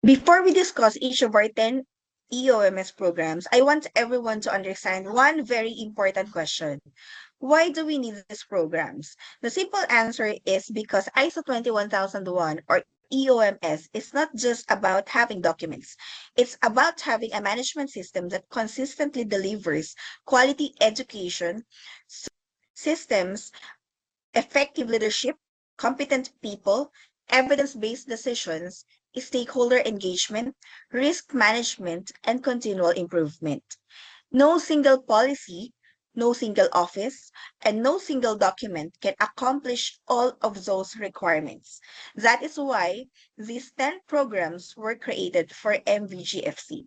Before we discuss each of our 10 EOMS programs, I want everyone to understand one very important question. Why do we need these programs? The simple answer is because ISO 21001 or EOMS is not just about having documents. It's about having a management system that consistently delivers quality education, systems, effective leadership, competent people, evidence-based decisions, stakeholder engagement, risk management, and continual improvement. No single policy, no single office, and no single document can accomplish all of those requirements. That is why these 10 programs were created for MVGFC.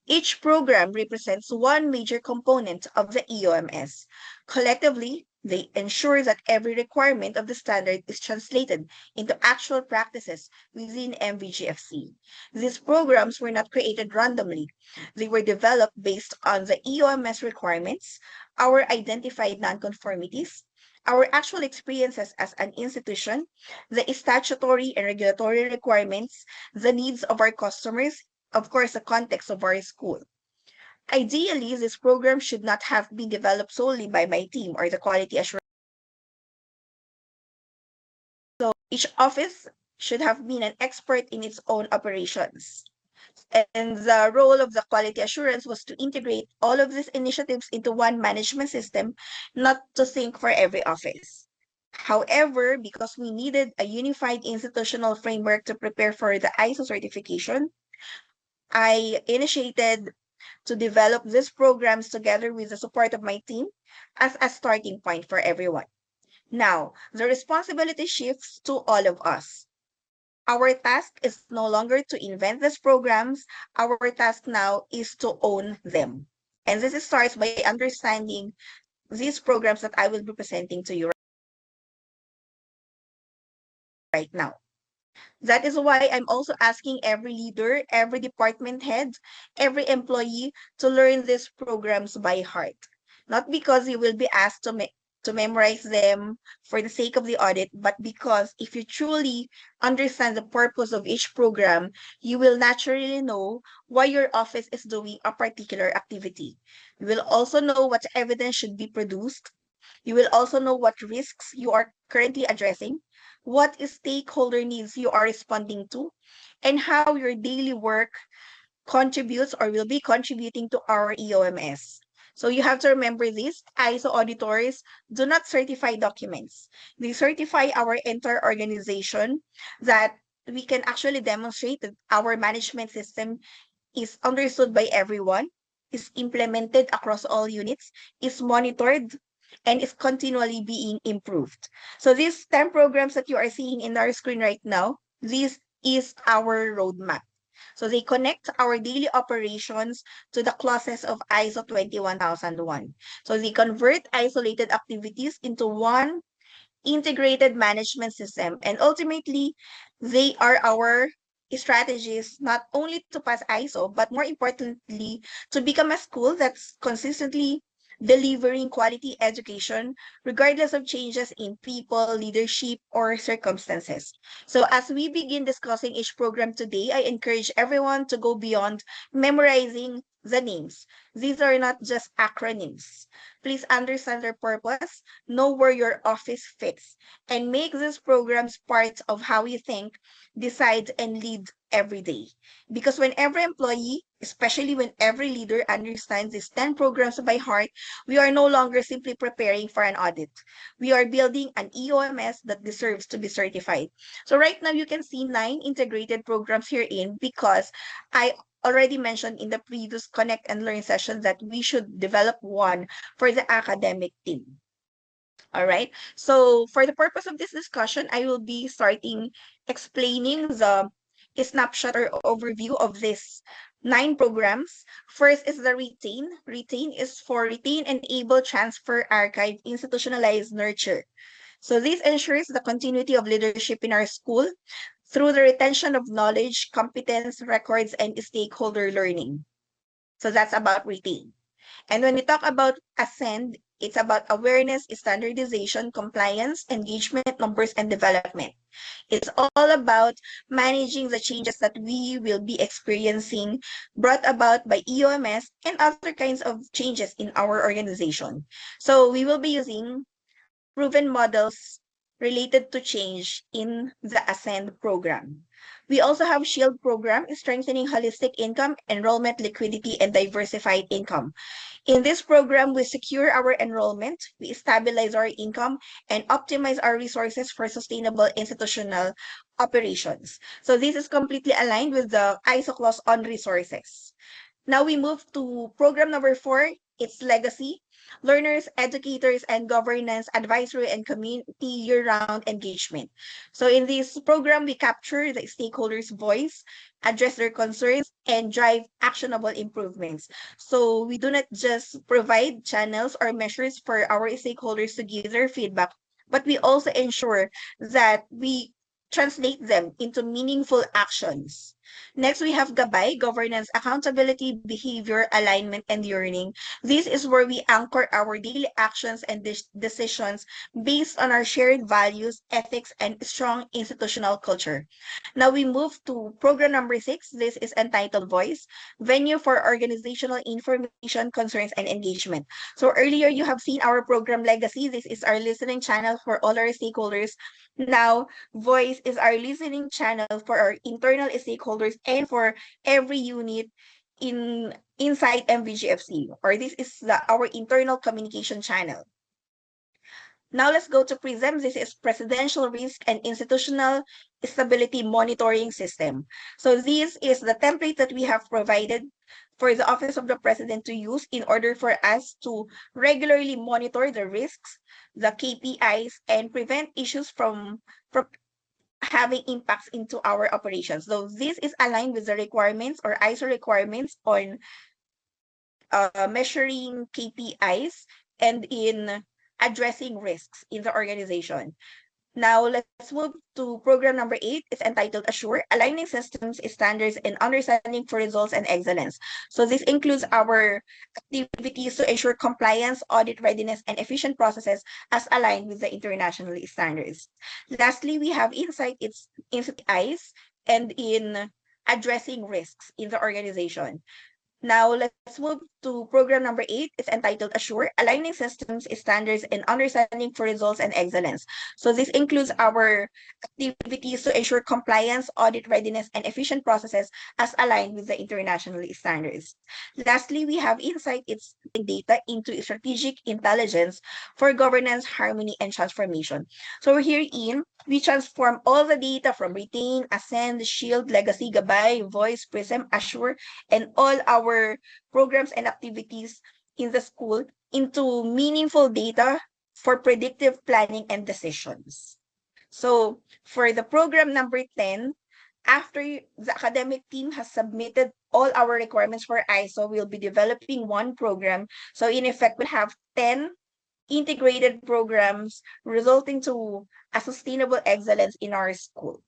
Each program represents one major component of the EOMS. Collectively, they ensure that every requirement of the standard is translated into actual practices within MVGFC. These programs were not created randomly. They were developed based on the EOMS requirements, our identified nonconformities, our actual experiences as an institution, the statutory and regulatory requirements, the needs of our customers, of course, the context of our school. Ideally, this program should not have been developed solely by my team or the quality assurance. So each office should have been an expert in its own operations. And the role of the quality assurance was to integrate all of these initiatives into one management system, not to think for every office. However, because we needed a unified institutional framework to prepare for the ISO certification, I initiated to develop these programs together with the support of my team as a starting point for everyone. Now, the responsibility shifts to all of us. Our task is no longer to invent these programs. Our task now is to own them. And this starts by understanding these programs that I will be presenting to you right now. That is why I'm also asking every leader, every department head, every employee to learn these programs by heart. Not because you will be asked to memorize them for the sake of the audit, but because if you truly understand the purpose of each program, you will naturally know why your office is doing a particular activity. You will also know what evidence should be produced. You will also know what risks you are currently addressing, what stakeholder needs you are responding to, and how your daily work contributes or will be contributing to our EOMS. So you have to remember this, ISO auditors do not certify documents. They certify our entire organization that we can actually demonstrate that our management system is understood by everyone, is implemented across all units, is monitored, and is continually being improved. So these 10 programs that you are seeing in our screen right now, this is our roadmap. So they connect our daily operations to the clauses of ISO 21001. So they convert isolated activities into one integrated management system. And ultimately, they are our strategies not only to pass ISO, but more importantly, to become a school that's consistently delivering quality education, regardless of changes in people, leadership, or circumstances. So as we begin discussing each program today, I encourage everyone to go beyond memorizing the names. These are not just acronyms. Please understand their purpose, know where your office fits, and make these programs part of how you think, decide, and lead every day. Because when every employee, especially when every leader understands these 10 programs by heart, we are no longer simply preparing for an audit. We are building an EOMS that deserves to be certified. So right now you can see 9 integrated programs herein because I already mentioned in the previous Connect and Learn session that we should develop one for the academic team. All right. So for the purpose of this discussion, I will be starting explaining the snapshot or overview of these 9 programs. First is the retain. Retain is for retain, enable, transfer, archive, institutionalize, nurture. So this ensures the continuity of leadership in our school through the retention of knowledge, competence, records, and stakeholder learning. So that's about retain. And when we talk about ascend, It's about awareness, standardization, compliance, engagement, numbers, and development. It's all about managing the changes that we will be experiencing brought about by EOMS and other kinds of changes in our organization. So we will be using proven models related to change in the Ascend program. We also have SHIELD program, strengthening holistic income, enrollment, liquidity, and diversified income. In this program, we secure our enrollment, we stabilize our income, and optimize our resources for sustainable institutional operations. So this is completely aligned with the ISO clause on resources. Now we move to program number 4. It's legacy, learners, educators, and governance, advisory, and community year-round engagement. So in this program, we capture the stakeholders' voice, address their concerns, and drive actionable improvements. So we do not just provide channels or measures for our stakeholders to give their feedback, but we also ensure that we translate them into meaningful actions. Next, we have Gabay, governance, accountability, behavior, alignment, and learning. This is where we anchor our daily actions and decisions based on our shared values, ethics, and strong institutional culture. Now we move to program number 6. This is entitled Voice, venue for organizational information, concerns, and engagement. So earlier you have seen our program Legacy. This is our listening channel for all our stakeholders. Now, Voice is our listening channel for our internal stakeholders and for every unit inside MVGFC, or this is our internal communication channel. Now let's go to PRISM. This is Presidential Risk and Institutional Stability Monitoring System. So this is the template that we have provided for the Office of the President to use in order for us to regularly monitor the risks, the KPIs, and prevent issues from having impacts into our operations. So this is aligned with the requirements or ISO requirements on measuring KPIs and in addressing risks in the organization. Now, let's move to program number 8. It's entitled Assure, Aligning Systems, Standards, and Understanding for Results and Excellence. So this includes our activities to ensure compliance, audit readiness, and efficient processes as aligned with the international standards. Lastly, we have Insight, its eyes, and in addressing risks in the organization. Now, let's move to program number 8. It's entitled Assure, Aligning Systems, Standards, and Understanding for Results and Excellence. So this includes our activities to ensure compliance, audit readiness, and efficient processes as aligned with the international standards. Lastly, we have Insight, it's data into strategic intelligence for governance, harmony, and transformation. So herein, we transform all the data from Retain, Ascend, Shield, Legacy, Gabay, Voice, Prism, Assure, and all our programs and activities in the school into meaningful data for predictive planning and decisions. So for the program number 10, after the academic team has submitted all our requirements for ISO, we'll be developing one program. So in effect, we'll have 10 integrated programs resulting to a sustainable excellence in our school.